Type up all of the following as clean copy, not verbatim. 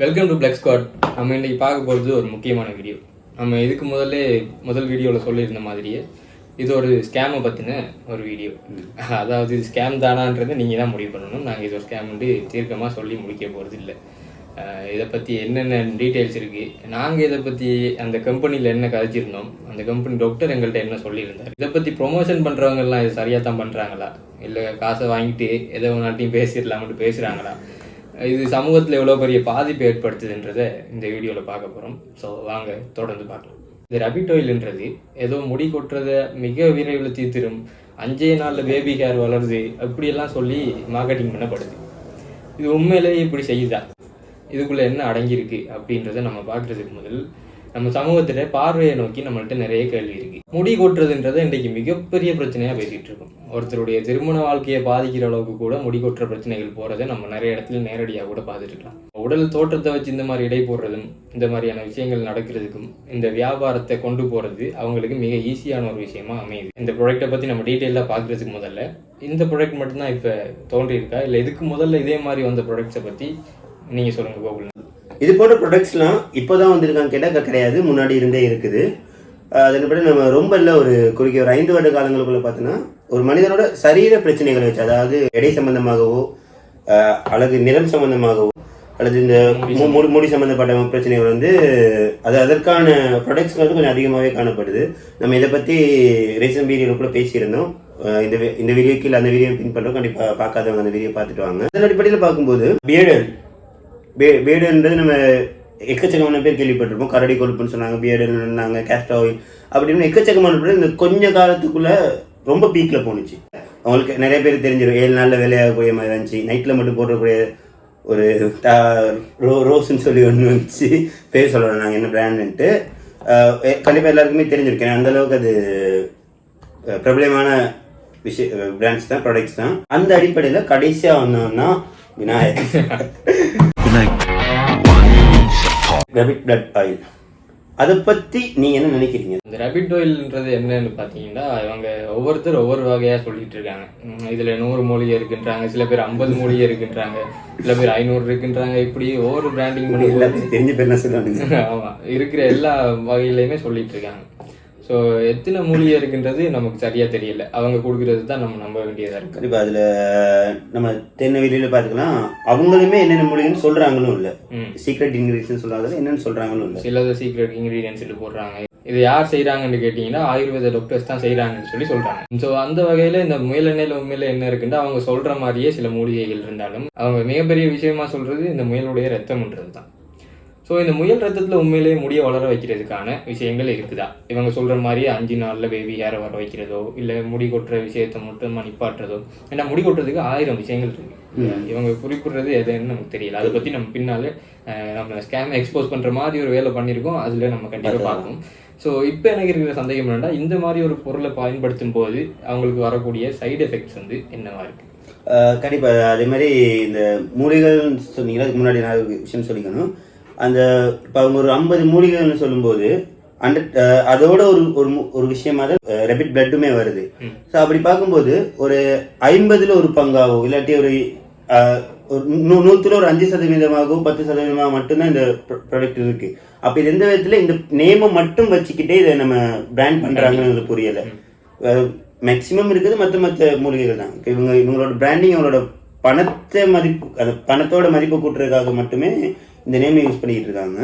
Welcome to black squad. நம்ம இன்றைக்கி பார்க்க போகிறது ஒரு முக்கியமான வீடியோ. நம்ம இதுக்கு முதல் வீடியோவில் சொல்லியிருந்த மாதிரியே இது ஒரு ஸ்கேமை பற்றின ஒரு வீடியோ. அதாவது இது ஸ்கேம் தானான்றது நீங்கள் தான் முடிவு பண்ணணும். நாங்கள் இது ஒரு ஸ்கேம்ன்ட்டு தீர்க்கமாக சொல்லி முடிக்க போகிறது இல்லை. இதை பற்றி என்னென்ன டீட்டெயில்ஸ் இருக்குது, நாங்கள் இதை பற்றி அந்த கம்பெனியில் என்ன கதைச்சிருந்தோம், அந்த கம்பெனி டாக்டர் எங்கள்கிட்ட என்ன சொல்லியிருந்தார், இதை பற்றி ப்ரொமோஷன் பண்ணுறவங்கெல்லாம் இது சரியாக தான் பண்ணுறாங்களா, இல்லை காசை வாங்கிட்டு எதை ஒன்றாட்டையும் பேசிடலாம்ட்டு பேசுகிறாங்களா, இது சமூகத்தில் எவ்வளோ பெரிய பாதிப்பு ஏற்படுத்துதுன்றதை இந்த வீடியோவில் பார்க்க போகிறோம். ஸோ வாங்க தொடர்ந்து பார்க்கலாம். இந்த ரபிட் ஆயில்ன்றது ஏதோ முடி கொட்டுறதை மிக விரைவில் தீர்த்திரும், 5 நாளில் பேபி ஹேர் வளருது அப்படியெல்லாம் சொல்லி மார்க்கெட்டிங் பண்ணப்படுது. இது உண்மையிலேயே இப்படி செய்யுதா, இதுக்குள்ளே என்ன அடங்கியிருக்கு அப்படின்றத நம்ம பார்க்குறதுக்கு முதல் நம்ம சமூகத்தில் பார்வையை நோக்கி நம்மள்கிட்ட நிறைய கேள்வி இருக்குது. முடி கொட்டுறதுன்றதை இன்றைக்கு மிகப்பெரிய பிரச்சனையாக பேசிகிட்டு இருக்கோம். ஒருத்தருடைய திருமண வாழ்க்கையை பாதிக்கிற அளவுக்கு கூட முடி கொட்டுற பிரச்சனைகள் போகிறத நம்ம நிறைய இடத்துல நேரடியாக கூட பார்த்துட்டுருக்கலாம். உடல் தோற்றத்தை வச்சு இந்த மாதிரி இடை போடுறதும் இந்த மாதிரியான விஷயங்கள் நடக்கிறதுக்கும் இந்த வியாபாரத்தை கொண்டு போகிறது அவங்களுக்கு மிக ஈஸியான ஒரு விஷயமா அமையுது. இந்த ப்ராடக்ட்டை பற்றி நம்ம டீட்டெயிலாக பார்க்குறதுக்கு முதல்ல இந்த ப்ராடக்ட் மட்டும்தான் இப்போ தோன்றியிருக்கா, இல்லை இதுக்கு முதல்ல இதே மாதிரி வந்த ப்ராடக்ட்ஸை பற்றி நீங்கள் சொல்லுங்கள் கோகுல். இது போன்ற ப்ராடக்ட்ஸ்லாம் இப்போதான் வந்திருக்காங்க கேட்டால் கிடையாது, முன்னாடி இருந்தே இருக்குது. அதன்படி நம்ம ரொம்ப இல்லை, ஒரு குறுகிய ஒரு 5 வருட காலங்களுக்குள்ள பார்த்தோன்னா ஒரு மனிதனோட சரீர பிரச்சனைகளை வச்சு, அதாவது எடை சம்பந்தமாகவோ அழகு நிறம் சம்பந்தமாகவோ அல்லது இந்த முடி சம்பந்தப்பட்ட பிரச்சனைகள் வந்து அதற்கான ப்ராடக்ட்ஸ் வந்து கொஞ்சம் அதிகமாகவே காணப்படுது. நம்ம இதை பற்றி ரீசன்ட் வீடியோவில் கூட பேசியிருந்தோம். இந்த வீடியோக்கு இல்லை அந்த வீடியோ பின் பண்ணுறோம், கண்டிப்பாக பார்க்காதவங்க அந்த வீடியோ பார்த்துட்டு வாங்க. அதன் அடிப்படையில் பார்க்கும்போது பியர்டுன்றது நம்ம எக்கச்சக்கமான பேர் கேள்விப்பட்டிருப்போம். கரடி கொழுப்புன்னு சொன்னாங்க, பியர்டுன்னாங்க, கேஸ்டர் ஆயில் அப்படின்னு எக்கச்சக்கமான பேர் இந்த கொஞ்ச காலத்துக்குள்ள ரொம்ப பீக்கில் போணுச்சு. அவங்களுக்கு நிறைய பேர் தெரிஞ்சிடும், 7 நாளில் வேலையாகக்கூடிய மாதிரி இருந்துச்சு. நைட்டில் மட்டும் போடக்கூடிய ஒரு ரோஸ்ன்னு சொல்லி ஒன்று வந்துச்சு, பேர் சொல்லணும் நாங்கள் என்ன பிராண்டுன்ட்டு. கண்டிப்பாக எல்லாருக்குமே தெரிஞ்சிருக்கேன். அந்தளவுக்கு அது பிரபலமான பிராண்ட்ஸ் தான், ப்ராடக்ட்ஸ் தான். அந்த அடிப்படையில் கடைசியாக வந்தோம்னா விநாயகர் ரபிட் பிளட் ஆயில். அதை பற்றி நீங்கள் என்ன நினைக்கிறீங்க? இந்த ரபிட் ஆயில்ன்றது என்னன்னு பார்த்தீங்கன்னா, இவங்க ஒவ்வொருத்தர் ஒவ்வொரு வகையாக சொல்லிட்டு இருக்காங்க. இதில் 100 மூலிகை இருக்குன்றாங்க, சில பேர் 50 மூலிகை இருக்குன்றாங்க, சில பேர் 500 இருக்குன்றாங்க. இப்படி ஒவ்வொரு பிராண்டிங் பண்ணி எல்லாத்தையும் தெரிஞ்ச பேர் என்ன சொல்லுவாங்க. ஆமாம், இருக்கிற எல்லா வகையிலையுமே சொல்லிட்டு இருக்காங்க. ஸோ எத்தனை மூலிகை இருக்குன்றது நமக்கு சரியாக தெரியல, அவங்க கொடுக்குறது தான் நம்ம நம்ப வேண்டியதாக இருக்குது. இப்போ அதில் நம்ம தென்னை வெளியில் பார்த்துக்கலாம், அவங்களுமே என்னென்ன மூலிகைன்னு சொல்கிறாங்களும் இல்லை, சீக்ரெட் இன்க்ரீடியன்ஸ் சொல்கிறாங்க, என்னென்னு சொல்கிறாங்களும் இல்லை. சிலது சீக்ரெட் இன்க்ரீடியன்ஸ் போடுறாங்க. இது யார் செய்கிறாங்கன்னு கேட்டிங்கன்னா ஆயுர்வேத டாக்டர்ஸ் தான் செய்கிறாங்கன்னு சொல்கிறாங்க. ஸோ அந்த வகையில் இந்த முயலெண்ணெயில் உண்மையில் என்ன இருக்குன்னா, அவங்க சொல்கிற மாதிரியே சில மூலிகைகள் இருந்தாலும் அவங்க மிகப்பெரிய விஷயமா சொல்கிறது இந்த முயலுடைய ரத்தம்ன்றது தான். ஸோ இந்த முயல் ரத்தத்தில் உண்மையிலேயே முடிய வளர வைக்கிறதுக்கான விஷயங்கள் இருக்குதா, இவங்க சொல்கிற மாதிரி 5 நாளில் பேபி ஹேரை வர வைக்கிறதோ, இல்லை முடி கொட்டுற விஷயத்தை மட்டும் நிப்பாட்டுறதோ. ஏன்னா முடி கொட்டுறதுக்கு 1000 விஷயங்கள் இருக்குது. இவங்க குறிப்பிடுறது எதுன்னு நமக்கு தெரியல. அதை பற்றி நம்ம பின்னாலே நம்ம ஸ்கேம் எக்ஸ்போஸ் பண்ணுற மாதிரி ஒரு வேலை பண்ணியிருக்கோம், அதில் நம்ம கண்டிப்பாக பார்க்கணும். ஸோ இப்போ எனக்கு இருக்கிற சந்தேகம் என்னன்னா, இந்த மாதிரி ஒரு பொருளை பயன்படுத்தும் போது அவங்களுக்கு வரக்கூடிய சைடு எஃபெக்ட்ஸ் வந்து என்னவா இருக்குது? கண்டிப்பாக அதே மாதிரி இந்த மூலிகைகள் சொன்னீங்கன்னா, அதுக்கு முன்னாடி நான் விஷயம் சொல்லிக்கணும். அந்த இப்போ அவங்க ஒரு 50 மூலிகைகள்னு சொல்லும்போது அதோட ஒரு விஷயமா தான் ரபிட் பிளட்டுமே வருது. ஸோ அப்படி பார்க்கும்போது ஒரு 50ல் ஒரு பங்காவோ இல்லாட்டி ஒரு 100ல் ஒரு 5% 10% மட்டும்தான் இந்த ப்ராடக்ட் இருக்கு. அப்போ இது எந்த விதத்தில் இந்த நேமை மட்டும் வச்சுக்கிட்டே இதை நம்ம பிராண்ட் பண்ணுறாங்கன்னு புரியலை. மேக்சிமம் இருக்குது மற்ற மூலிகைகள் தான். இவங்களோட பிராண்டிங் அவங்களோட பணத்தோட மதிப்பு கூட்டுறதுக்காக மட்டுமே இந்த நேம் யூஸ் பண்ணிட்டு இருக்காங்க.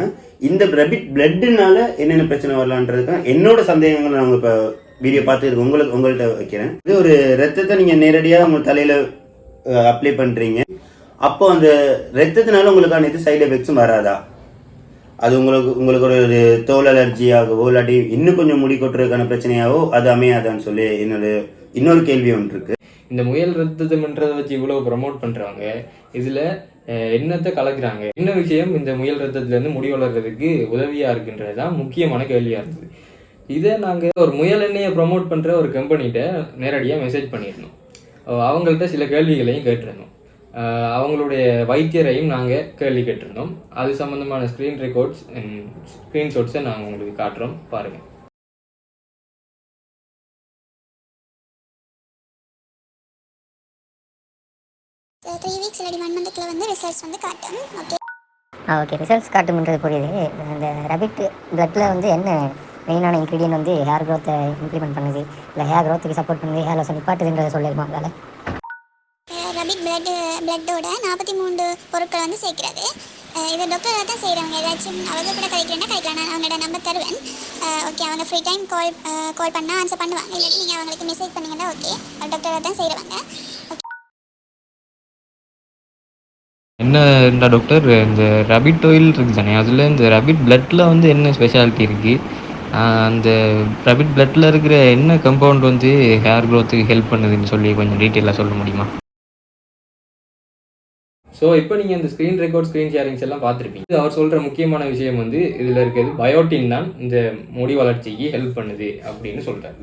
இந்த ரபிட் பிளட்னால என்னென்ன பிரச்சனை வரலான்றதுக்கு என்னோட சந்தேகங்கள் நான் இப்போ வீடியோ பார்த்து உங்கள்கிட்ட வைக்கிறேன். இது ஒரு ரத்தத்தை நீங்கள் நேரடியாக உங்கள் தலையில் அப்ளை பண்ணுறீங்க, அப்போ அந்த ரத்தத்தினால உங்களுக்கான இது சைடு எஃபெக்ட்ஸும் வராதா? அது உங்களுக்கு ஒரு தோல் அலர்ஜியாகவோ இல்லாட்டி இன்னும் கொஞ்சம் முடி கொட்டுறதுக்கான பிரச்சனையாகவோ அது அமையாதான்னு சொல்லி என்னோட இன்னொரு கேள்வி ஒன்று இருக்கு. இந்த முயல் ரத்தம்ன்றதை வச்சு இவ்வளவு ப்ரமோட் பண்றாங்க, இதுல என்னத்தை கலக்குறாங்க, என்ன விஷயம் இந்த முயல் ரத்தத்துல இருந்து முடி வளர்றதுக்கு உதவியா இருக்குன்றது தான் முக்கியமான கேள்வியா இருக்குது. இதை நாங்க ஒரு முயல் எண்ணெயை ப்ரமோட் பண்ற ஒரு கம்பெனிகிட்ட நேரடியா மெசேஜ் பண்ணியிருந்தோம். அவங்கள்ட்ட சில கேள்விகளையும் கேட்டிருந்தோம். அவங்களுடைய வைத்தியரையும் நாங்கள் கேள்வி கேட்டிருந்தோம். அது சம்பந்தமான ஸ்க்ரீன்ஷாட்ஸை நாங்கள் உங்களுக்கு காட்டுறோம், பாருங்க. 3 weeks இல்லாட்டி 1 month வந்து ரிசல்ட்ஸ் வந்து காட்டும். ஓகே, ஓகே, ரிசல்ட்ஸ் காட்டும்ன்றது புரியுது. இந்த ரபிட் பிளட்டில் வந்து என்ன மெயினான இன்க்ரீடியன்ட் வந்து ஹேர் க்ரோத்தை இம்ப்ளிமெண்ட் பண்ணுது, இல்லை ஹேர் க்ரோத்துக்கு சப்போர்ட் பண்ணுது, ஹேர் லாஸை நிப்பாட்டுதுன்றதை சொல்லிடுமா வேலை? ரபிட் பிளட்டோட 43 பொருட்கள் வந்து சேர்க்கிறது. இது டாக்டராக தான் செய்கிறவங்க. ஏதாச்சும் அவங்க கூட கிடைக்கிறேன்னா கிடைக்கலாம். நான் அவங்களோட நம்பர் தருவேன். ஓகே, அவங்க ஃப்ரீ டைம் கால் பண்ணால் ஆன்சர் பண்ணுவாங்க. இல்லாட்டி நீங்கள் அவங்களுக்கு மெசேஜ் பண்ணிங்கன்னா ஓகே, டாக்டராக தான் செய்கிறவங்க. என்ன டாக்டர், இந்த ரபிட் ஆயில் இருக்குது தானே, அதில் இந்த ரபிட் பிளட்டில் வந்து என்ன ஸ்பெஷாலிட்டி இருக்குது? அந்த ரபிட் பிளட்டில் இருக்கிற என்ன கம்பவுண்ட் வந்து ஹேர் க்ரோத்துக்கு ஹெல்ப் பண்ணுதுன்னு சொல்லி கொஞ்சம் டீட்டெயிலாக சொல்ல முடியுமா? ஸோ இப்போ நீங்கள் இந்த ஸ்க்ரீன் ரெக்கார்ட், ஸ்க்ரீன் ஷேரிங்ஸ் எல்லாம் பார்த்துருப்பீங்க. அவர் சொல்கிற முக்கியமான விஷயம் வந்து இதில் இருக்கிறது பயோட்டின் தான் இந்த முடி வளர்ச்சிக்கு ஹெல்ப் பண்ணுது அப்படின்னு சொல்கிறார்.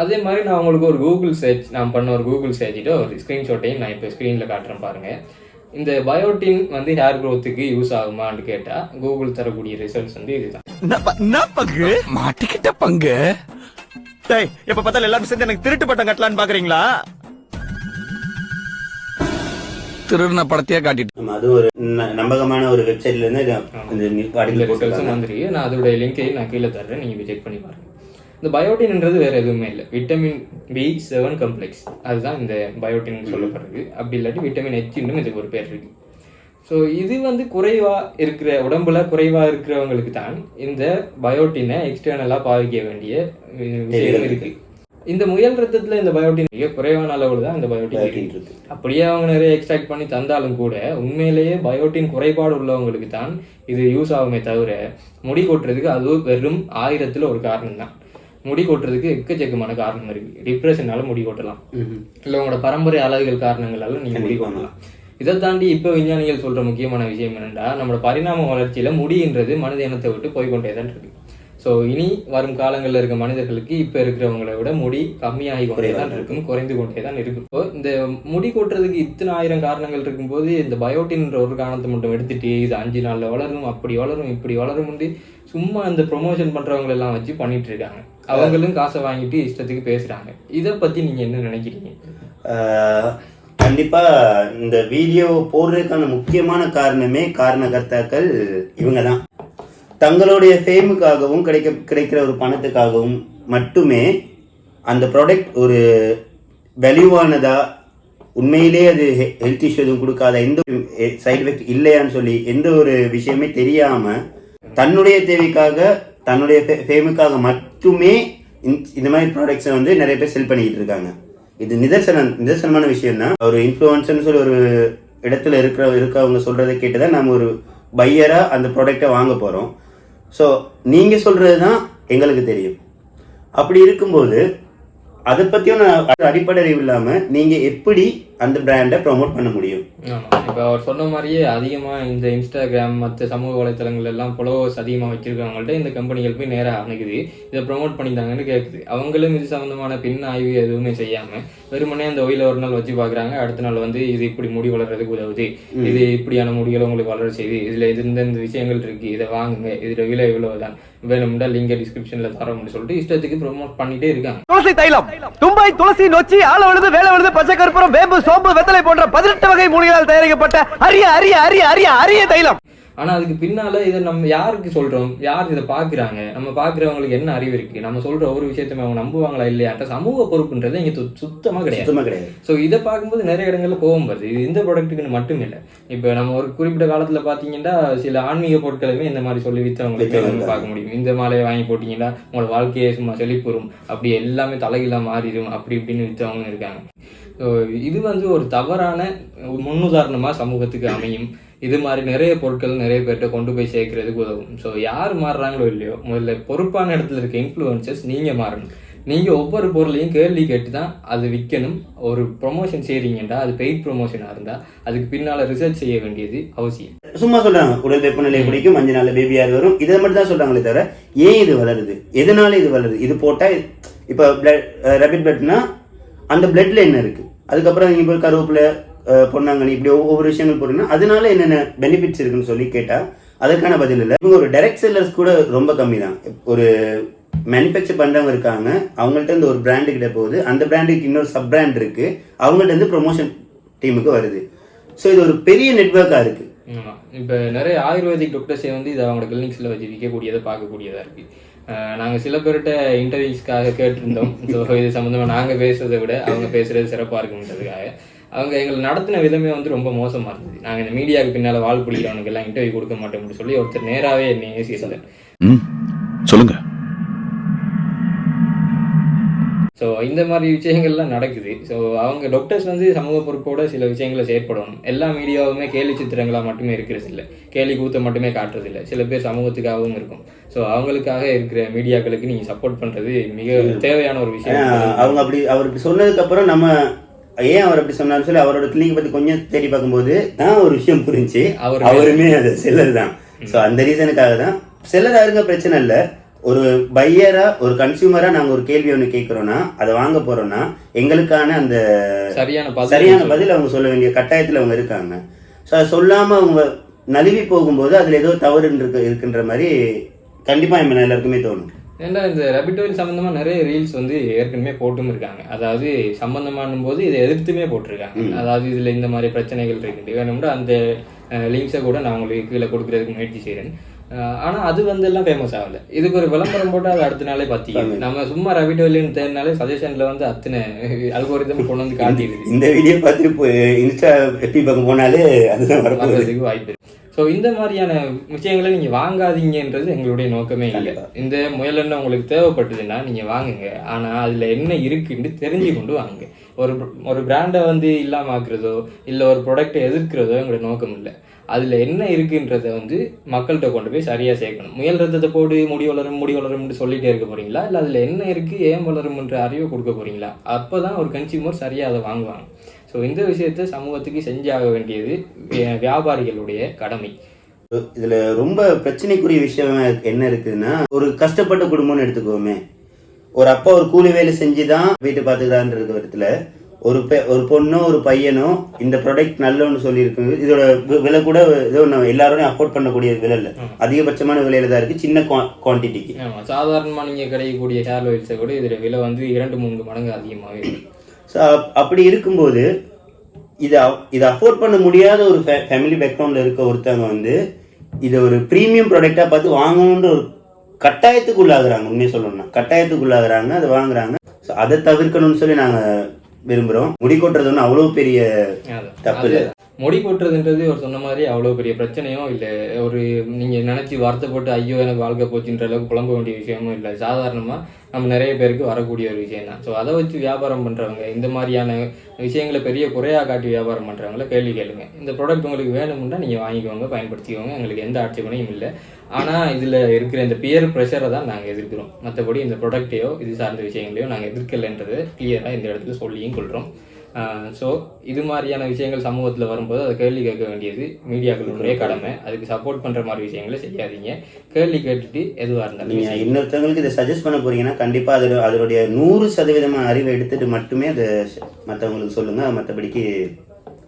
அதே மாதிரி நான் உங்களுக்கு ஒரு கூகுள் சர்ச், நான் பண்ண ஒரு கூகுள் சர்ச்சிட்டு ஒரு ஸ்க்ரீன்ஷாட்டையும் நான் இப்போ ஸ்க்ரீனில் காட்டுறேன் பாருங்கள். இந்த பயோட்டின் வந்து ஹேர் க்ரோத்துக்கு யூஸ் ஆகுமான்னு கேட்டால் கூகுள் தரக்கூடிய ரிசல்ட்ஸ் வந்து இதுதான். மாட்டிக்கிட்ட பங்கு எப்ப பார்த்தாலும் எல்லாரும் சேர்ந்து எனக்கு திருட்டு பட்டம் கட்டலான்னு பாக்குறீங்களா? திருடின படத்தையே காட்டிட்டு அது ஒரு நம்பகமான ஒரு வெப்சைட்ல இருந்து வந்துருக்கு. நான் அதோட லிங்கையும் நான் கீழே தர்றேன், நீங்க செக் பண்ணி பாருங்க. இந்த பயோட்டின்ன்றது வேற எதுவுமே இல்லை, விட்டமின் B7 காம்ப்ளெக்ஸ், அதுதான் இந்த பயோட்டின் சொல்லப்படுறது. அப்படி இல்லாட்டி விட்டமின் H இதுக்கு ஒரு பேர் இருக்கு. ஸோ இது வந்து உடம்புல குறைவா இருக்கிறவங்களுக்கு தான் இந்த பயோட்டினை எக்ஸ்டர்னலா பாவிக்க வேண்டிய விஷயம் இருக்கு. இந்த முயல் ரத்தத்துல இந்த பயோட்டின் மிக குறைவான அளவுல தான் இந்த பயோட்டின் இருக்கு. அப்படியே அவங்க நிறைய எக்ஸ்ட்ராக்ட் பண்ணி தந்தாலும் கூட உண்மையிலேயே பயோட்டின் குறைபாடு உள்ளவங்களுக்கு தான் இது யூஸ் ஆகுமே தவிர முடி கொட்டுறதுக்கு அது வெறும் 1000ல் ஒரு காரணம் தான். முடி கொட்டுறதுக்கு எக்கச்சக்கமான காரணம் இருக்கு. டிப்ரெஷனால முடி கொட்டலாம், இல்லை உங்களோட பரம்பரை அழகுகள் காரணங்களால நீங்க முடி கொட்டலாம். இதை தாண்டி இப்போ விஞ்ஞானிகள் சொல்ற முக்கியமான விஷயம் என்னன்னா, நம்மளோட பரிணாம வளர்ச்சியில முடின்றது மனித இனத்தை விட்டு போய்கொண்டே தான் இருக்கு. ஸோ இனி வரும் காலங்களில் இருக்க மனிதர்களுக்கு இப்போ இருக்கிறவங்களை விட முடி கம்மியாகி கொண்டே தான் இருக்கும், குறைந்து கொண்டே தான் இருக்கும். இப்போ இந்த முடி கொட்டுறதுக்கு இத்தனை 1000 காரணங்கள் இருக்கும்போது இந்த பயோட்டின்ற ஒரு காரணத்தை மட்டும் எடுத்துட்டு இது 5 நாளில் வளரும், அப்படி வளரும், இப்படி வளரும், சும்மா இந்த ப்ரொமோஷன் பண்றவங்க எல்லாம் வச்சு பண்ணிட்டு இருக்காங்க. அவங்களும் காசை வாங்கிட்டு இஷ்டத்துக்கு பேசுறாங்க. இதை பத்தி நீங்க என்ன நினைக்கிறீங்க? கண்டிப்பா இந்த வீடியோ போடுறதுக்கான முக்கியமான காரணகர்த்தாக்கள் இவங்க தான். தங்களுடைய ஃபேமுக்காகவும் கிடைக்கிற ஒரு பணத்துக்காகவும் மட்டுமே அந்த ப்ராடக்ட் ஒரு வேல்யூவானதா, உண்மையிலே அது ஹெல்த் இஷ்யூ எதுவும் கொடுக்காத, எந்த சைடு எஃபெக்ட் இல்லையான்னு சொல்லி எந்த ஒரு விஷயமே தெரியாம தன்னுடைய தேவைக்காக, தன்னுடைய ஃபேமுக்காக மட்டுமே இந்த மாதிரி ப்ராடக்ட்ஸை வந்து நிறைய பேர் செல் பண்ணிக்கிட்டு இருக்காங்க. இது நிதர்சனமான விஷயம் தான். ஒரு இன்ஃப்ளூயன்சர்னு சொல்லி ஒரு இடத்துல இருக்கவங்க சொல்றதை கேட்டுதான் நம்ம ஒரு பையரா அந்த ப்ராடக்டை வாங்க போறோம். ஸோ நீங்க சொல்றது தான் எங்களுக்கு தெரியும். அப்படி இருக்கும்போது அதை பத்தியும் அடிப்படை அறிவு இல்லாம நீங்க எப்படி அந்த பிராண்டை ப்ரொமோட் பண்ண முடியும்? இப்போ அவர் சொன்ன மாதிரியே அதிகமா இந்த இன்ஸ்டாகிராம் மற்ற சமூக வலைத்தளங்கள் எல்லாம் ஃபாலோவர்ஸ் அதிகமாக வச்சிருக்கவங்கள்ட்ட இந்த கம்பெனிகள் போய் நேராக அணுகுது, இதை ப்ரொமோட் பண்ணிட்டாங்கன்னு கேட்குது. அவங்களும் இது சம்பந்தமான பின் ஆய்வு எதுவுமே செய்யாம வெறுமனே அந்த ஒயில ஒரு நாள் வச்சு பாக்குறாங்க, அடுத்த நாள் வந்து இது இப்படி முடி வளர்றதுக்கு உதவுது, இது இப்படியான முடிகளை உங்களுக்கு வளர செய்யுது, இதுல இந்த விஷயங்கள் இருக்கு, இதை வாங்குங்க, இதுல விலை இவ்வளவுதான், வேணும்னா லிங்க டிஸ்கிரிப்ஷன்ல தரோம்னு சொல்லிட்டு இஷ்டத்துக்கு ப்ரொமோட் பண்ணிட்டே இருக்காங்க. துளசி தைலம், தும்பை, துளசி, நொச்சி, ஆல விழுது, வேலை விழுது, பச்சை கற்பூரம், வேம்பு, சோம்பு, வெத்தலை போன்ற 18 வகை மூலிகையால் தயாரிக்கப்பட்ட அரிய அரிய அரிய அரிய அரிய தைலம். ஆனா அதுக்கு பின்னால இதை நம்ம யாருக்கு சொல்றோம், யார் இதை பாக்குறாங்க, நம்ம பாக்குறவங்களுக்கு என்ன அறிவு இருக்கு, நம்ம சொல்ற ஒரு விஷயத்த அவங்க நம்புவாங்களா இல்லையான்ற சமூக பொறுப்புன்றது இங்க சுத்தமா கிடையாது. சோ இதை பார்க்கும்போது நிறைய இடங்கள்ல கோபம் வருது. இது இந்த ப்ராடக்ட்டுக்கு மட்டும் இல்லை. இப்ப நம்ம ஒரு குறிப்பிட்ட காலத்துல பாத்தீங்கன்னா சில ஆன்மீக பொருட்களுமே இந்த மாதிரி சொல்லி வித்தவங்களுக்கு பார்க்க முடியும். இந்த மாலையை வாங்கி போட்டீங்கன்னா உங்களோட வாழ்க்கையை சும்மா செழிப்புறும், அப்படி எல்லாமே தலைகீழா மாறிடும், அப்படி இப்படின்னு வித்தவங்க இருக்காங்க. இது வந்து ஒரு தவறான முன்னுதாரணமா சமூகத்துக்கு அமையும். இது மாதிரி நிறைய பொருட்கள் நிறைய பேர்கிட்ட கொண்டு போய் சேர்க்கறதுக்கு உதவும். ஸோ யார் மாறுறாங்களோ இல்லையோ, முதல்ல பொறுப்பான இடத்துல இருக்க இன்ஃப்ளூயன்சர்ஸ் நீங்க மாறணும். நீங்க ஒவ்வொரு பொருளையும் கேள்வி கேட்டு தான் அது விற்கணும். ஒரு ப்ரொமோஷன் செய்றீங்கன்னா அது பெய்ட் ப்ரொமோஷனா இருந்தா அதுக்கு பின்னால ரிசர்ச் செய்ய வேண்டியது அவசியம். சும்மா சொல்றாங்க உடல் வெப்பநிலை பிடிக்கும், 5 நாள்ல பேபியார் வரும், இதை மட்டும் தான் சொல்றாங்களே தவிர ஏன் இது வளருது, எதனால இது வளருது, இது போட்டா இப்ப ரேபிட் பிளட்னா அந்த பிளட்ல என்ன இருக்கு, அதுக்கப்புறம் நீங்க போய் கருவேப்பிலை, பொன்னாங்கண்ணி, இப்படி ஒவ்வொரு விஷயங்கள் போறீங்கன்னா அதனால என்னென்ன பெனிஃபிட்ஸ் இருக்குன்னு சொல்லி கேட்டா அதற்கான பதில் இல்லை. இவங்க ஒரு டைரக்ட் செல்லர்ஸ் கூட ரொம்ப கம்மி தான். ஒரு மேனுஃபேக்சர் பண்றவங்க இருக்காங்க, அவங்கள்ட்ட இருந்து ஒரு பிராண்டு கிட்ட போகுது, அந்த பிராண்டுக்கு இன்னொரு சப் பிராண்ட் இருக்கு, அவங்கள்ட்ட இருந்து ப்ரொமோஷன் டீமுக்கு வருது. ஸோ இது ஒரு பெரிய நெட்வொர்க்கா இருக்கு. ஆமாம், இப்போ நிறைய ஆயுர்வேதிக் டாக்டர்ஸே வந்து இது அவங்களோட கிளினிக்ஸில் வச்சு விற்கக்கூடியதை பார்க்கக்கூடியதாக இருக்குது. நாங்கள் சில பேர்கிட்ட இன்டர்வியூஸ்க்காக கேட்டிருந்தோம். ஸோ இது சம்மந்தமாக நாங்கள் பேசுறதை விட அவங்க பேசுகிறது சிறப்பாக இருக்குன்றதுக்காக அவங்க எங்களை நடத்தின விதமே வந்து ரொம்ப மோசமாக இருந்தது. நாங்கள் இந்த மீடியாவுக்கு பின்னால் வாழ் புள்ளிக்கிறவனுக்கு எல்லாம் இன்டர்வியூ கொடுக்க மாட்டோம்னு சொல்லி ஒருத்தர் நேராகவே என்னை ஏசியிருந்தார். சொல்லுங்க. ஸோ இந்த மாதிரி விஷயங்கள்லாம் நடக்குது. ஸோ அவங்க டாக்டர்ஸ் வந்து சமூக பொறுப்போட சில விஷயங்களை செயற்படணும். எல்லா மீடியாவுமே கேலி சித்திரங்களாக மட்டுமே இருக்கிறது இல்லை, கேலி கூத்த மட்டுமே காட்டுறது இல்லை. சில பேர் சமூகத்துக்காகவும் இருக்கும். ஸோ அவங்களுக்காக இருக்கிற மீடியாக்களுக்கு நீங்கள் சப்போர்ட் பண்ணுறது மிக தேவையான ஒரு விஷயம். அவங்க அப்படி அவருக்கு சொன்னதுக்கப்புறம் நம்ம ஏன் அவர் அப்படி சொன்னான்னு சொல்லி அவரோட கிளினிக் பற்றி கொஞ்சம் தேடி பார்க்கும்போது தான் ஒரு விஷயம் புரிஞ்சு அவருமே அது செல்லர் தான். ஸோ அந்த ரீசனுக்காக தான் செல்லராக இருக்க பிரச்சனை இல்லை. ஒரு பையரா ஒரு கன்சியூமரா நாங்க ஒரு கேள்வி ஒன்று கேட்கிறோம்னா அதை வாங்க போறோம்னா எங்களுக்கான அந்த சரியான பதில் அவங்க சொல்ல வேண்டிய கட்டாயத்தில் அவங்க இருக்காங்க. ஸோ அதை சொல்லாம அவங்க நழுவி போகும்போது அதுல ஏதோ தவறு இருக்குன்ற மாதிரி கண்டிப்பா நம்ம எல்லாருக்குமே தோணும். ஏன்னா இந்த ரேபிட் ஆயில் சம்பந்தமா நிறைய ரீல்ஸ் வந்து ஏற்கனவே போட்டும் இருக்காங்க. அதாவது சம்பந்தமானும் போது இதை எதிர்த்துமே போட்டிருக்காங்க. அதாவது இதுல இந்த மாதிரி பிரச்சனைகள் இருக்கு வேணும்னா அந்த லிங்க்ஸை கூட நான் உங்களுக்கு கீழே கொடுக்கறதுக்கு முயற்சி செய்கிறேன். ஆனால் அது வந்து எல்லாம் ஃபேமஸ் ஆகலை. இதுக்கு ஒரு விளம்பரம் போட்டால் அது அடுத்த நாளே பார்த்தீங்க. நம்ம சும்மா ரேபிட் ஆயில்னு தேடினாலே சஜஷனில் வந்து அத்தனை அல்கோரிதம் கொண்டு வந்து காட்டிடுது. இந்த வீடியோ பார்த்துட்டு இன்ஸ்டா எப்படி பக்கம் போனாலே அதுதான் வரதுக்கு வாய்ப்பு இருக்கு. ஸோ இந்த மாதிரியான விஷயங்களை நீங்கள் வாங்காதீங்கன்றது எங்களுடைய நோக்கமே இல்லை. இந்த முயலெண்ணெய் உங்களுக்கு தேவைப்பட்டதுன்னா நீங்கள் வாங்குங்க. ஆனால் அதில் என்ன இருக்குன்னு தெரிஞ்சு கொண்டு வாங்குங்க. ஒரு பிராண்டை வந்து இல்லாமல் ஆக்குறதோ இல்லை ஒரு ப்ராடக்டை எதிர்க்கிறதோ எங்களோட நோக்கம் இல்லை. அதில் என்ன இருக்குன்றதை வந்து மக்கள்கிட்ட கொண்டு போய் சரியாக சேர்க்கணும். முயல் ரத்தத்தை போட்டு முடி வளரும்னு சொல்லிகிட்டே இருக்க போகிறீங்களா, இல்லை அதில் என்ன இருக்குது ஏன் வளரும்ன்ற அறிவை கொடுக்க போகிறீங்களா? அப்போ தான் ஒரு கன்சியூமர் சரியாக அதை வாங்குவாங்க. ஸோ இந்த விஷயத்தை சமூகத்துக்கு செஞ்சாக வேண்டியது வியாபாரிகளுடைய கடமை. இதில் ரொம்ப பிரச்சனைக்குரிய விஷயம் என்ன இருக்குதுன்னா, ஒரு கஷ்டப்பட்ட குடும்பம்னு எடுத்துக்கோமே, ஒரு அப்பா ஒரு கூலி வேலை செஞ்சு தான் வீட்டை பார்த்துக்கிறான்ற விதத்தில் ஒரு பொண்ணோ ஒரு பையனோ இந்த ப்ராடக்ட் நல்லோன்னு சொல்லியிருக்கு. இதோட விலை கூட ஏதோ எல்லாரோடையும் அஃபோர்ட் பண்ணக்கூடிய விலை இல்லை, அதிகபட்சமான விலையில தான் இருக்குது சின்ன குவான்டிட்டிக்கு. ஆமாம், சாதாரணமாக நீங்கள் கிடைக்கக்கூடிய ஹேர் ஆயில்ஸை கூட இதில் விலை வந்து 2-3 மடங்கு அதிகமாகவே இருக்குது. ஸோ அப்படி இருக்கும்போது இதை அஃபோர்ட் பண்ண முடியாத ஒரு ஃபேமிலி பேக்ரவுண்டில் இருக்க ஒருத்தவங்க வந்து இதை ஒரு ப்ரீமியம் ப்ராடக்டாக பார்த்து வாங்கணுன்ற ஒரு கட்டாயத்துக்கு உள்ளாகுறாங்க. உண்மையை சொல்லணும்னா கட்டாயத்துக்கு உள்ளாகுறாங்க, அதை வாங்குறாங்க. ஸோ அதை தவிர்க்கணும்னு சொல்லி நாங்கள் விரும்புகிறோம். முடி கொட்டுறது ஒன்றும் அவ்வளோ பெரிய தப்பு இல்லை. முடி கொட்டுறதுன்றது ஒரு சொன்ன மாதிரி அவ்வளோ பெரிய பிரச்சனையும் இல்லை. ஒரு நீங்கள் நினச்சி வருத்தப்பட்டு ஐயோ எனக்கு வாழ்க்கை போச்சுன்ற அளவுக்கு புலம்ப வேண்டிய விஷயமும் இல்லை. சாதாரணமாக நம்ம நிறைய பேருக்கு வரக்கூடிய ஒரு விஷயம் தான். ஸோ அதை வச்சு வியாபாரம் பண்ணுறவங்க, இந்த மாதிரியான விஷயங்களை பெரிய குறையாக காட்டி வியாபாரம் பண்ணுறவங்கள கேள்வி கேளுங்க. இந்த ப்ராடக்ட் உங்களுக்கு வேணும்னா நீங்கள் வாங்கிக்கோங்க, பயன்படுத்திக்கோங்க, எங்களுக்கு எந்த ஆட்சேபனையும் இல்லை. ஆனால் இதில் இருக்கிற இந்த பியர் ப்ரெஷரை தான் நாங்கள் எதிர்க்கிறோம். மற்றபடி இந்த ப்ராடக்டையோ இது சார்ந்த விஷயங்களையோ நாங்கள் எதிர்க்கலைன்றதை கிளியராக இந்த இடத்துல சொல்லியும் கொள்கிறோம். ஸோ இது மாதிரியான விஷயங்கள் சமூகத்தில் வரும்போது அதை கேள்வி கேட்க வேண்டியது மீடியாக்களுடைய கடமை. அதுக்கு சப்போர்ட் பண்ணுற மாதிரி விஷயங்களை செய்யாதீங்க. கேள்வி கேட்டுட்டு எதுவாக இருந்தாலும் நீங்கள் இன்னொருத்தவங்களுக்கு இதை சஜஸ்ட் பண்ண போறீங்கன்னா கண்டிப்பாக அதனுடைய 100% அறிவை எடுத்துட்டு மட்டுமே அதை மற்றவங்களுக்கு சொல்லுங்கள். மற்றபடிக்கு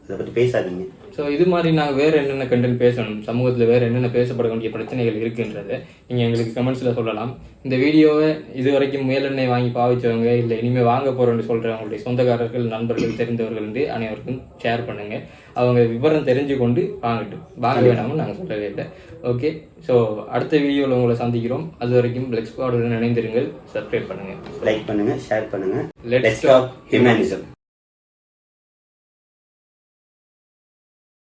அதை பற்றி பேசாதீங்க. ஸோ இது மாதிரி நாங்கள் வேறு என்னென்ன கண்டென்ட் பேசணும், சமூகத்தில் வேறு என்னென்ன பேசப்பட வேண்டிய பிரச்சனைகள் இருக்குன்றதை நீங்கள் எங்களுக்கு கமெண்ட்ஸில் சொல்லலாம். இந்த வீடியோவை இது வரைக்கும் முயலெண்ணெய் வாங்கி பாவிச்சவங்க இல்லை இனிமேல் வாங்க போகிறோன்னு சொல்கிறவங்களுடைய சொந்தக்காரர்கள், நண்பர்கள், தெரிந்தவர்கள் அனைவருக்கும் ஷேர் பண்ணுங்கள். அவங்க விவரம் தெரிஞ்சு கொண்டு வாங்கட்டும். வாங்க வேணாம்னு நாங்கள் சொல்லவே இல்லை. ஓகே, ஸோ அடுத்த வீடியோவில் உங்களை சந்திக்கிறோம். அது வரைக்கும் பிளெக்ஸ் ஸ்குவாடுடன் இணைந்திருங்கள். சப்ஸ்கிரைப் பண்ணுங்கள், லைக் பண்ணுங்கள், ஷேர் பண்ணுங்கள். Let's talk humanism.